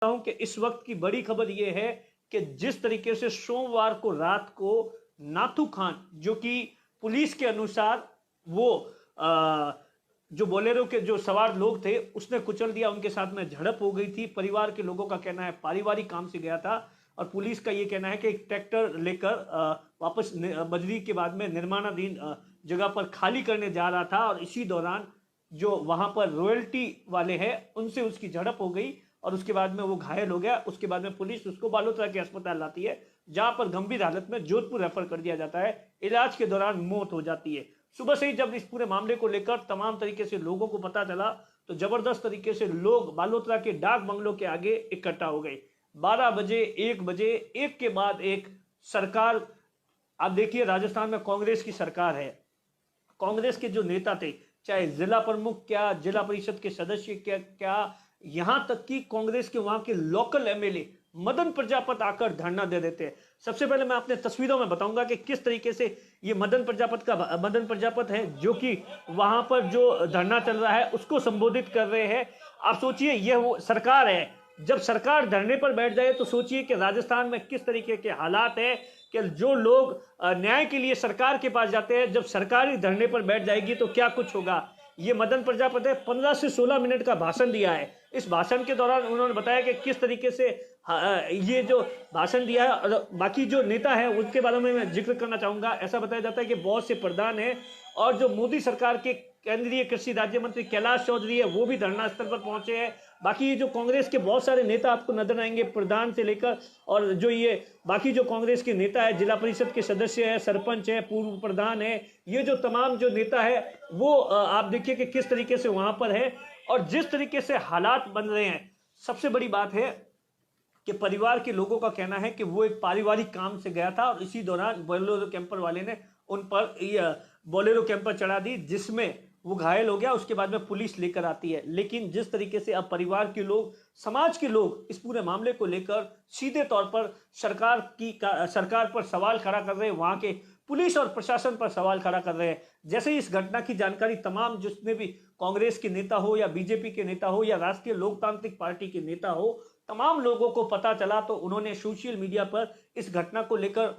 हूं कि इस वक्त की बड़ी खबर यह है कि जिस तरीके से सोमवार को रात को नाथू खान, जो कि पुलिस के अनुसार वो जो बोलेरो के जो सवार लोग थे उसने कुचल दिया, उनके साथ में झड़प हो गई थी। परिवार के लोगों का कहना है पारिवारिक काम से गया था और पुलिस का ये कहना है कि एक ट्रैक्टर लेकर वापस बजरी के बाद में निर्माणाधीन जगह पर खाली करने जा रहा था और इसी दौरान जो वहां पर रॉयल्टी वाले हैं उनसे उसकी झड़प हो गई और उसके बाद में वो घायल हो गया। उसके बाद में पुलिस उसको बालोतरा के अस्पताल लाती है, जहां पर गंभीर हालत में जोधपुर रेफर कर दिया जाता है। इलाज के दौरान मौत हो जाती है। सुबह से ही जब इस पूरे मामले को लेकर तमाम तरीके से लोगों को पता चला तो जबरदस्त तरीके से लोग बालोतरा के डाक बंगलों के आगे इकट्ठा हो गए। 12 बजे, 1 बजे, एक के बाद एक सरकार। आप देखिए, राजस्थान में कांग्रेस की सरकार है। कांग्रेस के जो नेता थे, चाहे जिला प्रमुख क्या, जिला परिषद के सदस्य क्या, यहां तक कि कांग्रेस के वहां के लोकल एमएलए मदन प्रजापत आकर धरना दे देते हैं। सबसे पहले मैं अपने तस्वीरों में बताऊंगा कि किस तरीके से ये मदन प्रजापत है जो कि वहां पर जो धरना चल रहा है उसको संबोधित कर रहे हैं। आप सोचिए, यह वो सरकार है। जब सरकार धरने पर बैठ जाए तो सोचिए कि राजस्थान में किस तरीके के हालात है कि जो लोग न्याय के लिए सरकार के पास जाते हैं, जब सरकार ही धरने पर बैठ जाएगी तो क्या कुछ होगा। ये मदन प्रजापति है, 15 से 16 मिनट का भाषण दिया है। इस भाषण के दौरान उन्होंने बताया कि किस तरीके से ये जो भाषण दिया है। और बाकी जो नेता है उनके बारे में मैं जिक्र करना चाहूंगा। ऐसा बताया जाता है कि बहुत से प्रधान है और जो मोदी सरकार के केंद्रीय कृषि राज्य मंत्री कैलाश चौधरी है वो भी धरना स्थल पर पहुंचे हैं। बाकी जो कांग्रेस के बहुत सारे नेता आपको नजर आएंगे, प्रधान से लेकर, और जो ये बाकी जो कांग्रेस के नेता है, जिला परिषद के सदस्य है, सरपंच है, पूर्व प्रधान है, ये जो तमाम जो नेता है वो आप देखिए कि किस तरीके से वहां पर है और जिस तरीके से हालात बन रहे हैं। सबसे बड़ी बात है कि परिवार के लोगों का कहना है कि वो एक पारिवारिक काम से गया था और इसी दौरान बोलेरो कैंपर वाले ने उन पर बोलेरो कैंपर चढ़ा दी, जिसमें वो घायल हो गया। उसके बाद में पुलिस लेकर आती है। लेकिन जिस तरीके से अब परिवार के लोग, समाज के लोग इस पूरे मामले को लेकर सीधे तौर पर सरकार पर सवाल खड़ा कर रहे हैं, वहां के पुलिस और प्रशासन पर सवाल खड़ा कर रहे हैं। जैसे ही इस घटना की जानकारी तमाम जितने भी कांग्रेस के नेता हो या बीजेपी के नेता हो या राष्ट्रीय लोकतांत्रिक पार्टी के नेता हो, तमाम लोगों को पता चला तो उन्होंने सोशल मीडिया पर इस घटना को लेकर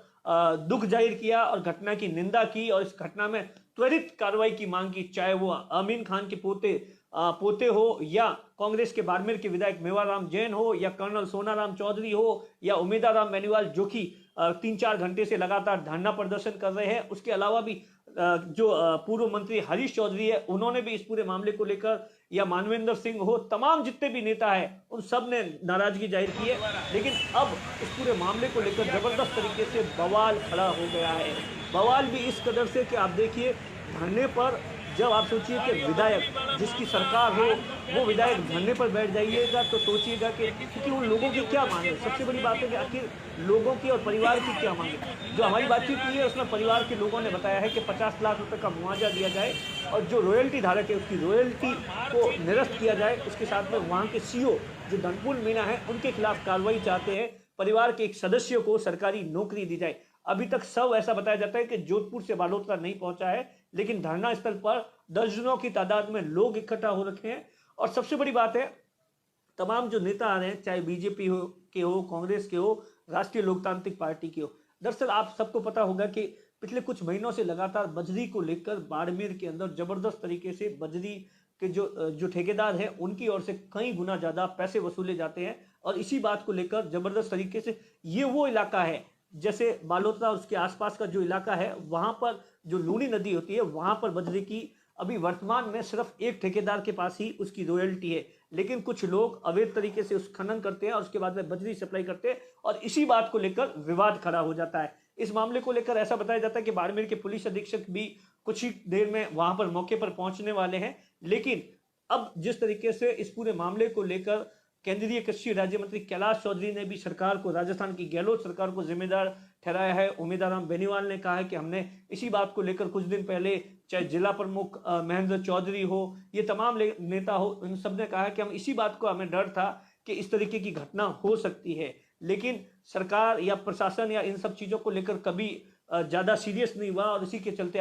दुख जाहिर किया और घटना की निंदा की और इस घटना में त्वरित कार्रवाई की मांग की। चाहे वो अमीन खान के पोते हो या कांग्रेस के बाड़मेर के विधायक मेवाराम जैन हो या कर्नल सोनाराम चौधरी हो या उमेदाराम बेनीवाल, जो कि 3-4 घंटे से लगातार धरना प्रदर्शन कर रहे हैं। उसके अलावा भी जो पूर्व मंत्री हरीश चौधरी है, उन्होंने भी इस पूरे मामले को लेकर, या मानवेंद्र सिंह हो, तमाम जितने भी नेता है उन सब ने नाराजगी जाहिर की है। लेकिन अब इस पूरे मामले को लेकर जबरदस्त तरीके से बवाल खड़ा हो गया है। बवाल भी इस कदर से कि आप देखिए, धरने पर जब आप सोचिए कि विधायक जिसकी सरकार हो वो विधायक धरने पर बैठ जाइएगा तो सोचिएगा कि क्योंकि उन लोगों की क्या मांग है। सबसे बड़ी बात है कि आखिर लोगों की और परिवार की क्या मांग है। जो हमारी बातचीत हुई है उसमें परिवार के लोगों ने बताया है कि 50 लाख रुपए का मुआवजा दिया जाए और जो रॉयल्टी धारक है उसकी रॉयल्टी को निरस्त किया जाए। उसके साथ में वहाँ के सीओ जो धनपुल मीना है उनके खिलाफ कार्रवाई चाहते हैं। परिवार के एक सदस्य को सरकारी नौकरी दी जाए। अभी तक सब ऐसा बताया जाता है कि जोधपुर से बालोतरा नहीं पहुंचा है, लेकिन धरना स्थल पर दर्जनों की तादाद में लोग इकट्ठा हो रखे हैं। और सबसे बड़ी बात है, तमाम जो नेता आ रहे हैं, चाहे बीजेपी हो, कांग्रेस के हो, राष्ट्रीय लोकतांत्रिक पार्टी के हो। दरअसल आप सबको पता होगा कि पिछले कुछ महीनों से लगातार बजरी को लेकर बाड़मेर के अंदर जबरदस्त तरीके से बजरी के जो ठेकेदार हैं उनकी ओर से कई गुना ज्यादा पैसे वसूले जाते हैं। और इसी बात को लेकर जबरदस्त तरीके से ये वो इलाका है, जैसे बालोतरा और उसके आसपास का जो इलाका है, वहां पर जो लूनी नदी होती है वहां पर बजरी की अभी वर्तमान में सिर्फ एक ठेकेदार के पास ही उसकी रॉयल्टी है। लेकिन कुछ लोग अवैध तरीके से उस खनन करते हैं और उसके बाद में बजरी सप्लाई करते हैं और इसी बात को लेकर विवाद खड़ा हो जाता है। इस मामले को लेकर ऐसा बताया जाता है कि बाड़मेर के पुलिस अधीक्षक भी कुछ ही देर में वहां पर मौके पर पहुंचने वाले हैं। लेकिन अब जिस तरीके से इस पूरे मामले को लेकर केंद्रीय कृषि राज्य मंत्री कैलाश चौधरी ने भी सरकार को, राजस्थान की गहलोत सरकार को जिम्मेदार ठहराया है। उमेदाराम बेनीवाल ने कहा है कि हमने इसी बात को लेकर कुछ दिन पहले, चाहे जिला प्रमुख महेंद्र चौधरी हो, ये तमाम नेता हो, इन सब ने कहा है कि हम इसी बात को, हमें डर था कि इस तरीके की घटना हो सकती है। लेकिन सरकार या प्रशासन या इन सब चीजों को लेकर कभी ज्यादा सीरियस नहीं हुआ और इसी के चलते